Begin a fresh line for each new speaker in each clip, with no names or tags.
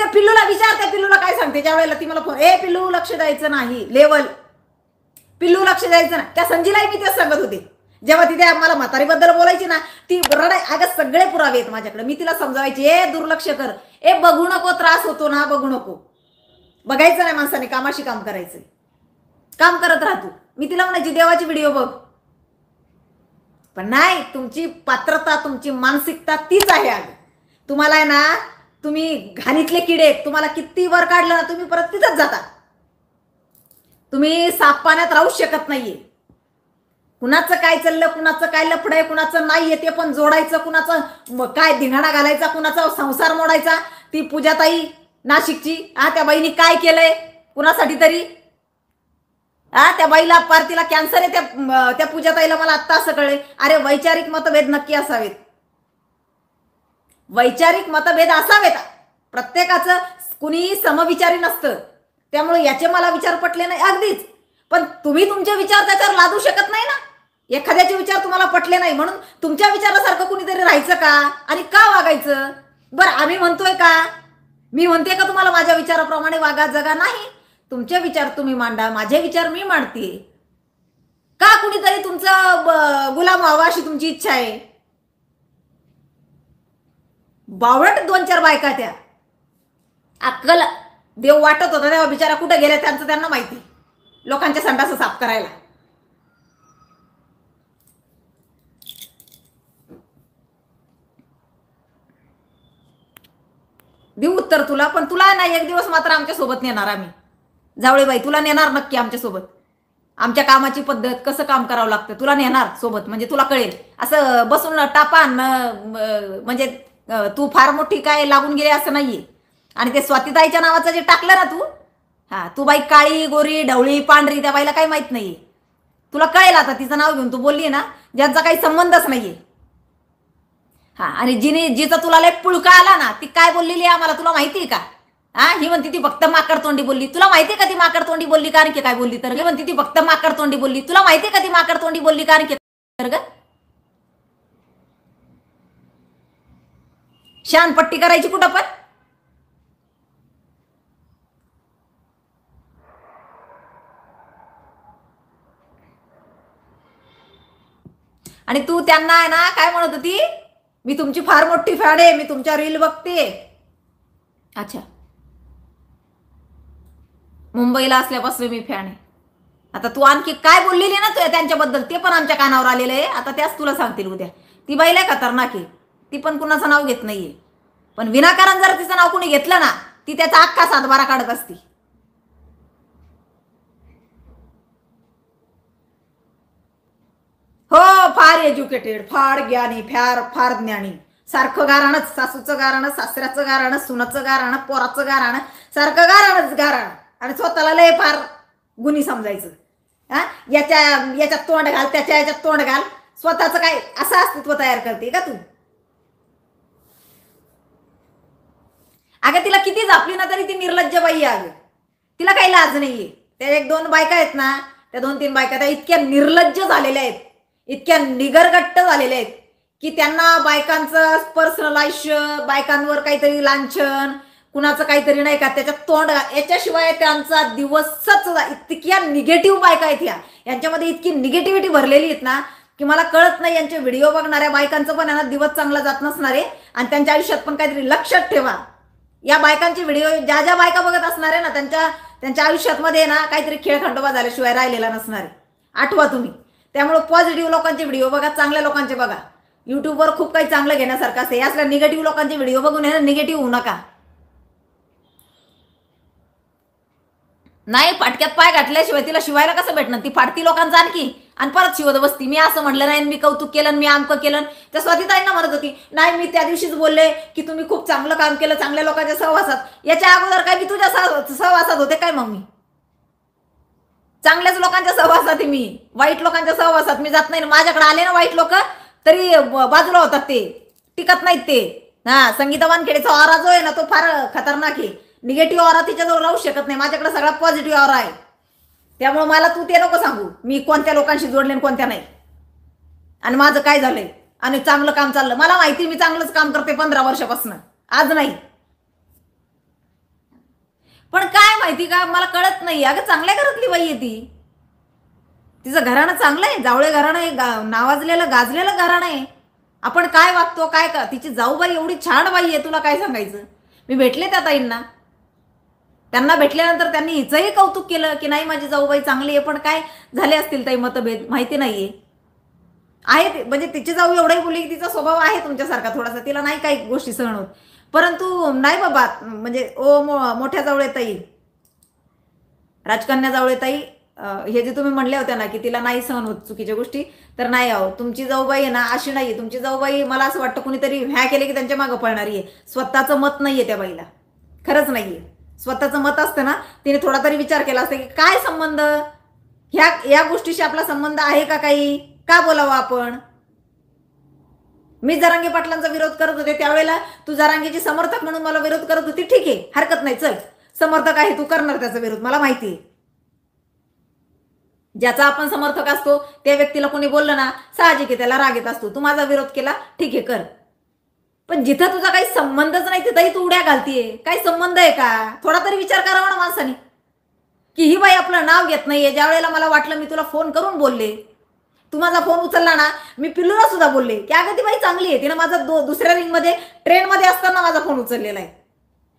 त्या पिल्लूला विचार, त्या पिल्लूला काय सांगते ज्या वेळेला ती मला फोन, ए पिल्लू लक्ष द्यायचं नाही, लेवल पिल्लू लक्ष द्यायचं नाही. त्या संजीलाही मी तेच सांगत होते जेव्हा तिथे मला म्हातारीबद्दल बोलायची ना, ती रडाय. अगं सगळे पुरावे आहेत माझ्याकडे. मी तिला समजावायची, ए दुर्लक्ष कर, ए बघू नको, त्रास होतो ना, बघू नको. बघायचं नाही माणसाने, कामाशी काम करायचं, काम करत राहतो. मी तिला म्हणायची देवाची व्हिडिओ बघ, पण नाही. तुमची पात्रता, तुमची मानसिकता तीच आहे. अगं तुम्हाला आहे ना, तुम्ही घाणीतले किडे, तुम्हाला किती वर काढलं ना, तुम्ही परत तिथंच जाता. तुम्ही साप पाण्यात राहू शकत नाहीये. कुणाचं काय चाललं, कुणाचं काय लफडं, कुणाचं नाहीये ते पण जोडायचं, कुणाचं काय धिंगाणा घालायचा, कुणाचा संसार मोडायचा. ती पूजाताई नाशिकची, त्या बाईनी काय केलंय कुणासाठी तरी, त्या बाईला पार तिला कॅन्सर आहे. त्या पूजाताईला मला आत्ता असं कळले, अरे वैचारिक मतभेद नक्की असावेत, वैचारिक मतभेद असावेत. प्रत्येकाचं कुणीही समविचारी नसतं, त्यामुळे याचे मला विचार पटले नाही अगदीच. पण तुम्ही तुमचे विचार त्याच्यावर लादू शकत नाही ना. एखाद्याचे विचार तुम्हाला पटले नाही म्हणून तुमच्या विचारासारखं कुणीतरी राहायचं का आणि का वागायचं? बरं आम्ही म्हणतोय का, मी म्हणते का तुम्हाला माझ्या विचाराप्रमाणे वागा जगा? नाही. तुमचे विचार तुम्ही मांडा, माझे विचार मी मांडते. का कुणीतरी तुमचा गुलाम व्हावा अशी तुमची इच्छा आहे? बावळट 2-4 बायका त्या, अक्कल देव वाटत होता तेव्हा बिचारा कुठे गेल्या त्यांचं त्यांना माहिती, लोकांच्या संडास साफ करायला. देऊ उत्तर तुला, पण तुला नाही एक दिवस मात्र आमच्या सोबत नेणार आम्ही. जावळेबाई तुला नेणार नक्की आमच्या सोबत. आमच्या कामाची पद्धत, कसं काम करावं लागतं तुला नेणार सोबत, म्हणजे तुला कळेल. असं बसून टापान म्हणजे तू फार मोठी काय लागून गेली असं नाहीये. आणि ते स्वातीताईच्या नावाचं जे टाकलं ना तू, तू बाई काळी गोरी ढवळी पांढरी, त्या बाईला काही माहित नाहीये. तुला कळेल आता तिचं नाव घेऊन तू बोलली ना, ज्यांचा काही संबंधच नाहीये. आणि जिचा तुला लय पुळका आला ना, ती काय बोललेली आम्हाला तुला माहिती आहे का? ही म्हणती ती फक्त माकड तोंडी बोलली. तुला माहिती आहे का ती माकड तोंडी बोलली कारण की काय बोलली तर? म्हणती ती फक्त माकड तोंडी बोलली. तुला माहिती आहे का ती माकड तोंडी बोलली कारण की तर ग? शानपट्टी करायची कुठं पण. आणि तू त्यांना आहे ना काय म्हणत होती, मी तुमची फार मोठी फॅन आहे, मी तुमच्या रील बघते. अच्छा, मुंबईला असल्यापासून मी फॅन आहे. आता तू आणखी काय बोललेली ना तू त्यांच्याबद्दल, ते पण आमच्या कानावर आलेलं आहे. आता त्याच तुला सांगतील उद्या. ती बाईला खतरनाक आहे, ती पण कुणाचं नाव घेत नाहीये. पण विनाकारण जर तिचं नाव कुणी घेतलं ना, ती त्याचा अख्खा सातबारा काढत असती. हो, फार एज्युकेटेड, फार ज्ञानी, फार ज्ञानी. सारखं गाराणं, सासूचं गाराणं, सासऱ्याचं गाराणं, सुनाचं गाराणं, पोराचं गाराणं, सारखं गाराणंच गाराणं. आणि स्वतःला लय फार गुणी समजायचं. याच्यात तोंड घाल, त्याच्या याच्यात तोंड घाल, स्वतःचं काय असं अस्तित्व तयार करते का तू? अगं तिला किती झापली ना तरी ती निर्लज्ज बाई आहे. अगं तिला काही लाज नाहीये. त्या 1-2 बायका आहेत ना, त्या 2-3 बायका त्या इतक्या निर्लज्ज झालेल्या आहेत, इतक्या निगरगट्ट झालेल्या आहेत की त्यांना बायकांचं पर्सनल आयुष्य, बायकांवर काहीतरी लांछन, कुणाचं काहीतरी नाही का त्याच्यात तोंड, याच्याशिवाय त्यांचा दिवसच. इतक्या निगेटिव्ह बायका आहेत यांच्यामध्ये, इतकी निगेटिव्हिटी भरलेली आहेत ना की मला कळत नाही. यांचे व्हिडिओ बघणाऱ्या बायकांचं पण यांना दिवस चांगला जात नसणार आहे. आणि त्यांच्या आयुष्यात पण काहीतरी लक्षात ठेवा, या बायकांचे व्हिडिओ ज्या बायका बघत असणार आहे ना, त्यांच्या आयुष्यात मध्ये ना काहीतरी खेळखंडोबा झाल्याशिवाय राहिलेला नसणार आहे. आठवा तुम्ही. त्यामुळे पॉझिटिव्ह लोकांचे व्हिडिओ बघा, चांगल्या लोकांचे बघा. युट्यूबवर खूप काही चांगलं घेण्यासारखं असते. यासल्या निगेटिव्ह लोकांचे व्हिडिओ बघून निगेटिव्ह होऊ नका. नाही, फाटक्यात पाय घातल्याशिवाय तिला शिवायला कसं भेटणार? ती फाटती लोकांचा आणखी आणि परत शिवत बसती. मी असं म्हटलं नाही, मी कौतुक केलं, मी आमकं केलं. त्या स्वातीताईंना म्हणत होती, नाही मी त्या दिवशीच बोलले की तुम्ही खूप चांगलं काम केलं चांगल्या लोकांच्या सहवासात. याच्या अगोदर काय मी तुझ्या सहवासात होते काय? मग मी चांगल्याच लोकांच्या सहवासात, मी वाईट लोकांच्या सहवासात मी जात नाही. माझ्याकडे आले ना वाईट लोक तरी बाजूला होतात, ते टिकत नाहीत ते. संगीता वानखेडेचा ऑरा जो आहे ना तो फार खतरनाक आहे. निगेटिव्ह ऑरा तिच्याजवळ राहू शकत नाही. माझ्याकडे सगळा पॉझिटिव्ह ऑरा आहे. त्यामुळे मला तू ते नको सांगू मी कोणत्या लोकांशी जोडले आणि कोणत्या नाही, आणि माझं काय झालंय आणि चांगलं काम चाललं. मला माहिती, मी चांगलंच काम करते 15 वर्षापासून, आज नाही. पण काय माहिती का, मला कळत नाही. अगं चांगल्या घरातली बाई आहे ती, तिचं घराणं चांगलं आहे, जावळे घराणं आहे, नावाजलेलं गाजलेलं घराणं आहे. आपण काय वागतो काय का, तिची जाऊबाई एवढी छान बाई आहे, तुला काय सांगायचं. मी भेटले त्या ताईंना, त्यांना भेटल्यानंतर त्यांनी हिचंही कौतुक केलं की नाही माझी जाऊबाई चांगली आहे. पण काय झाले असतील ताई मतभेद, माहिती नाहीये. आहे म्हणजे तिची जाऊ एवढंही बोलली की तिचा स्वभाव आहे तुमच्यासारखा थोडासा, तिला नाही काही गोष्टी सहन होत. परंतु नाही बाबा, म्हणजे मोठ्या जावळे ताई, राजकन्या जावळे ताई, हे जे तुम्ही म्हणले होते ना की तिला नाही सहन होत चुकीच्या गोष्टी, तर नाही आहो, तुमची जाऊबाई आहे ना अशी नाहीये. तुमची जाऊबाई मला असं वाटतं कुणीतरी ह्या केले की त्यांच्या मागं पळणारी आहे. स्वतःचं मत नाहीये त्या बाईला, खरंच नाहीये. स्वतःचं मत असतं ना, तिने थोडा तरी विचार केला असता की काय संबंध, या गोष्टीशी आपला संबंध आहे का काही, का बोलावं आपण. मी जरांगे पाटलांचा विरोध करत होते त्यावेळेला तू जरांगेची समर्थक म्हणून मला विरोध करत होती, ठीक आहे, हरकत नाही, चल समर्थक आहे तू, करणार त्याचा विरोध, मला माहिती आहे. ज्याचा आपण समर्थक असतो त्या व्यक्तीला कोणी बोललं ना साहजिक आहे त्याला राग येत असतो. तू माझा विरोध केला, ठीक आहे कर, पण जिथं तुझा काही संबंधच नाही तिथंही तू उड्या घालतीये. काही संबंध आहे का, थोडा तरी विचार करावा ना माणसाने, की ही बाई आपलं नाव घेत नाहीये. ज्या वेळेला मला वाटलं मी तुला फोन करून बोलले, तू माझा फोन उचलला ना, मी पिल्लूला सुद्धा बोलले की अगं ती बाई चांगली आहे, तिनं माझा दुसऱ्या रिंगमध्ये ट्रेनमध्ये असताना माझा फोन उचललेला आहे.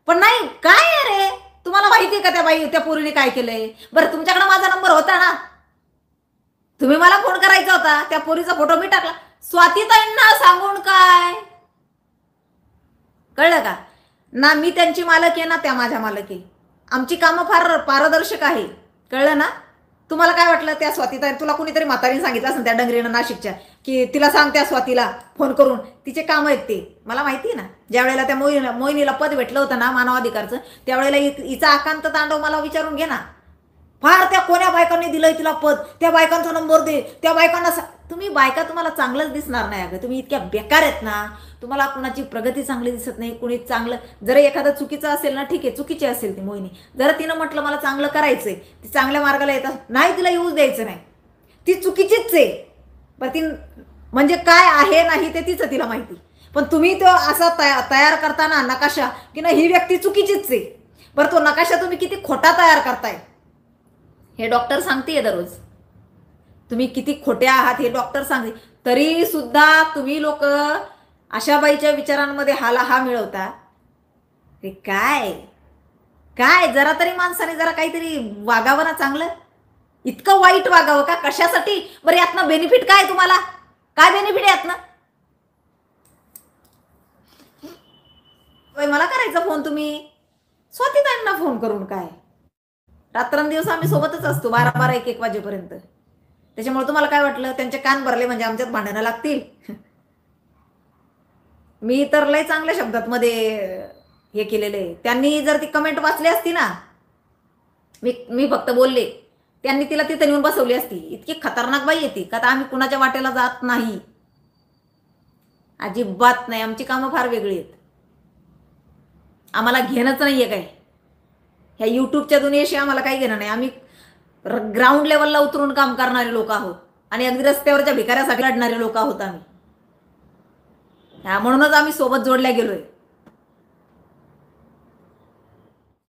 पण नाही, काय अरे तुम्हाला माहिती आहे का त्या बाई त्या पोरीने काय केलंय. बरं तुमच्याकडे माझा नंबर होता ना, तुम्ही मला फोन करायचा होता, त्या पोरीचा फोटो मी टाकला. स्वातीताईंना सांगून काय कळलं का ना, मी त्यांची मालक आहे ना त्या माझ्या मालक आहे. आमची कामं फार पारदर्शक आहे, कळलं ना. तुम्हाला काय वाटलं त्या स्वातीताई, तुला कुणीतरी म्हातारीने सांगितलं असेल त्या डंगरीनं नाशिकच्या की तिला सांग त्या स्वातीला फोन करून, तिचे काम आहेत ते, मला माहिती आहे ना. ज्या वेळेला त्या मोहिनीला पद भेटलं होतं ना मानवाधिकारचं, त्यावेळेला हिचा आकांत तांडव मला विचारून घे ना. फार त्या कोण्या बायकांनी दिलंय तिला पद, त्या बायकांचा नंबर दे, त्या बायकांना तुम्ही बायका तुम्हाला चांगलंच दिसणार नाही. अगं तुम्ही इतक्या बेकार आहेत ना, तुम्हाला कुणाची प्रगती चांगली दिसत नाही, कुणी चांगलं, जर एखादं चुकीचं असेल ना, ठीक आहे चुकीची असेल ती मोहिनी, जर तिनं म्हटलं मला चांगलं करायचंय, ती चांगल्या मार्गाला येतात नाही, तिला येऊच द्यायचं नाही, ती चुकीचीच आहे. पण ती म्हणजे काय आहे नाही ते तिचं तिला माहिती. पण तुम्ही तो असा तयार करताना नकाशा की ना ही व्यक्ती चुकीचीच आहे. बरं तो नकाशा तुम्ही किती खोटा तयार करताय हे डॉक्टर सांगतेय दररोज, तुम्ही किती खोटे आहात हे डॉक्टर सांगते. तरी सुद्धा तुम्ही लोक अशा बाईच्या विचारांमध्ये हा मिळवता. हे काय काय, जरा तरी माणसाने जरा काहीतरी वागावं ना चांगलं. इतकं वाईट वागावं का, कशासाठी. बरं यातनं बेनिफिट काय तुम्हाला, काय बेनिफिट आहे यातनं. मला करायचा फोन तुम्ही स्वातीताईंना फोन करून, काय रात्रंदिवस आम्ही सोबतच असतो 12-12 1-1 वाजेपर्यंत. त्याच्यामुळे तुम्हाला काय वाटलं त्यांचे कान भरले म्हणजे आमच्यात भांडणं लागतील. मी तर लय चांगल्या शब्दात मध्ये हे केलेले. त्यांनी जर ती कमेंट वाचली असती ना, मी फक्त बोलले, त्यांनी तिला तिथे नेऊन बसवली असती. इतकी खतरनाक बाई येते का, आम्ही कुणाच्या वाटेला जात नाही, अजिबात नाही. आमची कामं फार वेगळी आहेत, आम्हाला घेणंच नाहीये काय ह्या युट्यूबच्या दुनियेशी, आम्हाला काही घेणं नाही. आम्ही ग्राउंड लेवलला उतरून काम करणारे लोक आहोत आणि अगदी रस्त्यावरच्या भिकाऱ्यासाठी लढणारे लोक आहोत आम्ही. म्हणूनच आम्ही सोबत जोडल्या गेलोय.